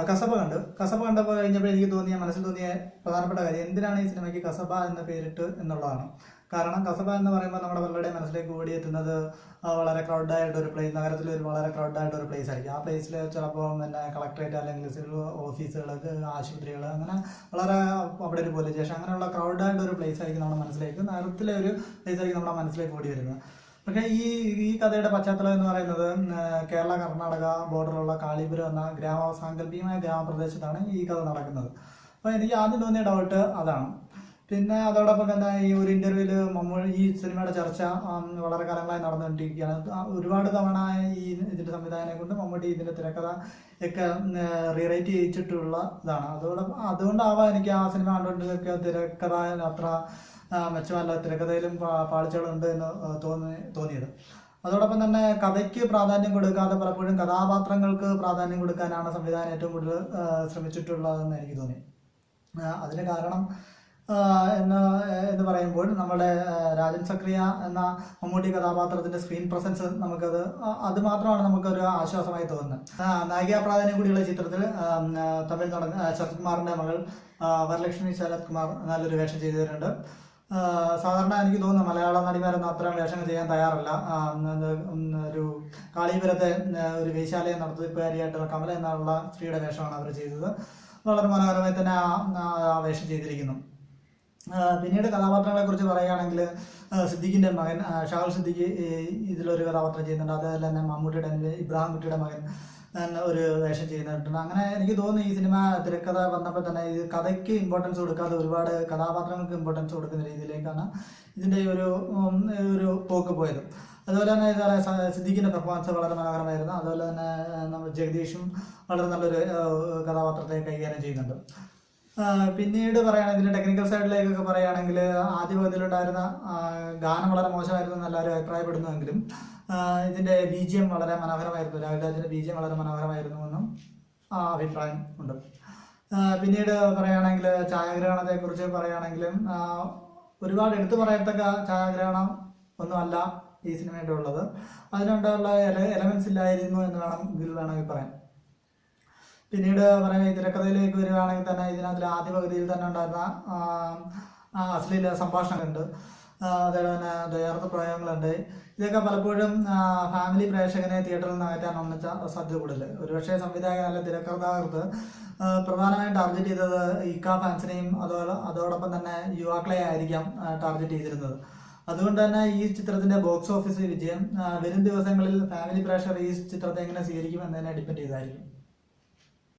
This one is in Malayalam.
കസബ കണ്ടപ്പോൾ കഴിഞ്ഞപ്പോൾ എനിക്ക് മനസ്സിൽ തോന്നിയ പ്രധാനപ്പെട്ട കാര്യം എന്തിനാണ് ഈ സിനിമയ്ക്ക് കസബ എന്ന പേരിട്ട് എന്നുള്ളതാണ്. കാരണം കസബ എന്ന് പറയുമ്പോൾ നമ്മുടെ പലരുടെ മനസ്സിലേക്ക് ഓടിയെത്തുന്നത് വളരെ ക്രൗഡായിട്ട് ഒരു പ്ലേസ്, നഗരത്തിലെ ഒരു വളരെ ക്രൗഡായിട്ട് ഒരു പ്ലേസ് ആയിരിക്കും. ആ പ്ലേസിൽ ചിലപ്പോൾ പിന്നെ കളക്ടറേറ്റ് അല്ലെങ്കിൽ സിവിൽ ഓഫീസുകൾ, ആശുപത്രികൾ, അങ്ങനെ വളരെ അവിടെ ഒരു പോലീസ് സ്റ്റേഷൻ, അങ്ങനെയുള്ള ക്രൗഡായിട്ട് ഒരു പ്ലേസ് ആയിരിക്കും നമ്മുടെ മനസ്സിലേക്ക്, നഗരത്തിലെ ഒരു പ്ലേസ് ആയിരിക്കും നമ്മുടെ മനസ്സിലേക്ക് ഓടി വരുന്നത്. പക്ഷേ ഈ കഥയുടെ പശ്ചാത്തലം എന്ന് പറയുന്നത് കേരള കർണാടക ബോർഡറുള്ള കാളിപുരം എന്ന സാങ്കല്പികമായ ഗ്രാമപ്രദേശത്താണ് ഈ കഥ നടക്കുന്നത്. അപ്പോൾ എനിക്ക് ആദ്യം തോന്നിയ ഡൗട്ട് അതാണ്. പിന്നെ അതോടൊപ്പം തന്നെ ഈ ഒരു ഇന്റർവ്യൂവിൽ ഈ സിനിമയുടെ ചർച്ച വളരെ കാലങ്ങളായി നടന്നുകൊണ്ടിരിക്കുകയാണ്. ഒരുപാട് തവണ ഇതിന്റെ സംവിധായകനെ കൊണ്ട് മമ്മൂട്ടി ഇതിന്റെ തിരക്കഥ ഒക്കെ റീറൈറ്റ് ചെയ്യിച്ചിട്ടുള്ള ഇതാണ്. അതുകൊണ്ടാവാം എനിക്ക് ആ സിനിമ കണ്ടുകൊണ്ടിരിക്കുക തിരക്കഥ അത്ര മെച്ചമല്ല, തിരക്കഥയിലും പാളിച്ചകളുണ്ട് എന്ന് തോന്നിയത്. അതോടൊപ്പം തന്നെ കഥയ്ക്ക് പ്രാധാന്യം കൊടുക്കാതെ പലപ്പോഴും കഥാപാത്രങ്ങൾക്ക് പ്രാധാന്യം കൊടുക്കാനാണ് സംവിധാനം ഏറ്റവും കൂടുതൽ ശ്രമിച്ചിട്ടുള്ളതെന്ന് എനിക്ക് തോന്നി. അതിന് കാരണം എന്ന് പറയുമ്പോൾ നമ്മുടെ രാജൻ സക്രിയ എന്ന മമ്മൂട്ടി കഥാപാത്രത്തിന്റെ സ്ക്രീൻ പ്രസൻസ് അത് മാത്രമാണ് നമുക്കൊരു ആശ്വാസമായി തോന്നുന്നത്. നായികാ പ്രാധാന്യം കൂടിയുള്ള ചിത്രത്തിൽ തമിഴ് നടൻ ശരത് കുമാറിന്റെ മകൾ വരലക്ഷ്മി ശരത് കുമാർ നല്ലൊരു വേഷം ചെയ്തിട്ടുണ്ട്. സാധാരണ എനിക്ക് തോന്നുന്നു മലയാള നടിമാരൊന്നും അത്തരം വേഷങ്ങൾ ചെയ്യാൻ തയ്യാറല്ല. ഒരു കാളിപുരത്തെ ഒരു വേശ്യാലയം നടത്തിപ്പുകാരിയായിട്ടുള്ള കമല എന്നുള്ള സ്ത്രീയുടെ വേഷമാണ് അവർ ചെയ്തത്. വളരെ മനോഹരമായി തന്നെ ആ വേഷം ചെയ്തിരിക്കുന്നു. പിന്നീട് കഥാപാത്രങ്ങളെ കുറിച്ച് പറയുകയാണെങ്കിൽ സിദ്ദിഖിന്റെ മകൻ ഷാഹുൽ സിദ്ദിഖ് ഇതിലൊരു കഥാപാത്രം ചെയ്യുന്നുണ്ട്. അതുപോലെ തന്നെ മമ്മൂട്ടിയുടെ ഇബ്രാഹിം കുട്ടിയുടെ മകൻ ഒരു വേഷം ചെയ്യുന്നുണ്ട്. അങ്ങനെ എനിക്ക് തോന്നുന്നു ഈ സിനിമ തിരക്കഥ വന്നപ്പോൾ തന്നെ ഇത് കഥയ്ക്ക് ഇമ്പോർട്ടൻസ് കൊടുക്കാതെ ഒരുപാട് കഥാപാത്രങ്ങൾക്ക് ഇമ്പോർട്ടൻസ് കൊടുക്കുന്ന രീതിയിലേക്കാണ് ഇതിന്റെ ഒരു പോക്ക് പോയത്. അതുപോലെ തന്നെ സിദ്ദിഖിന്റെ പെർഫോമൻസ് വളരെ മനോഹരമായിരുന്നു. അതുപോലെ തന്നെ നമ്മൾ ജഗദീഷും വളരെ നല്ലൊരു കഥാപാത്രത്തെ കൈകാര്യം ചെയ്യുന്നുണ്ട്. പിന്നീട് പറയുകയാണെങ്കിൽ ടെക്നിക്കൽ സൈഡിലേക്കൊക്കെ പറയുകയാണെങ്കിൽ ആദ്യ പകുതിയിലുണ്ടായിരുന്ന ഗാനം വളരെ മോശമായിരുന്നു എന്ന് എല്ലാവരും അഭിപ്രായപ്പെടുന്നുവെങ്കിലും ഇതിന്റെ BGM വളരെ മനോഹരമായിരുന്നു. രാഘരാജിന്റെ BGM വളരെ മനോഹരമായിരുന്നു എന്നും അഭിപ്രായം ഉണ്ട്. പിന്നീട് പറയുകയാണെങ്കിൽ ഛായാഗ്രഹണത്തെ കുറിച്ച് പറയുകയാണെങ്കിലും ഒരുപാട് എടുത്തു പറയത്തക്ക ഛായാഗ്രഹണം ഒന്നുമല്ല ഈ സിനിമയുടെ ഉള്ളത്. അതിനുണ്ടായുള്ള എലമെന്റ്സ് ഇല്ലായിരുന്നു എന്ന് വേണമെങ്കിൽ പറയാം. പിന്നീട് പറയാൻ തിരക്കഥയിലേക്ക് വരികയാണെങ്കിൽ തന്നെ ഇതിനകത്തിൽ ആദ്യ പകുതിയിൽ തന്നെ ഉണ്ടായിരുന്ന അശ്ലീല സംഭാഷണങ്ങളുണ്ട്, അതേപോലെ തന്നെ ദയാർത്ഥ പ്രയോഗങ്ങളുണ്ട്. ഇതൊക്കെ പലപ്പോഴും ഫാമിലി പ്രേക്ഷകനെ തിയേറ്ററിൽ നിന്ന് അകറ്റാൻ ഒന്നിച്ച സാധ്യത കൂടുതൽ. ഒരുപക്ഷെ സംവിധായകൻ അല്ല തിരക്കഥാകൃത്ത് പ്രധാനമായും ടാർഗറ്റ് ചെയ്തത് ഇക്ക ഫാൻസിനെയും അതോടൊപ്പം തന്നെ യുവാക്കളെ ആയിരിക്കാം ടാർഗറ്റ് ചെയ്തിരുന്നത്. അതുകൊണ്ട് തന്നെ ഈ ചിത്രത്തിന്റെ ബോക്സ് ഓഫീസ് വിജയം വരും ദിവസങ്ങളിൽ ഫാമിലി പ്രേക്ഷകർ ഈ ചിത്രത്തെ എങ്ങനെ സ്വീകരിക്കും എന്നതിനെ ഡിപ്പെൻഡ് ചെയ്തായിരിക്കും.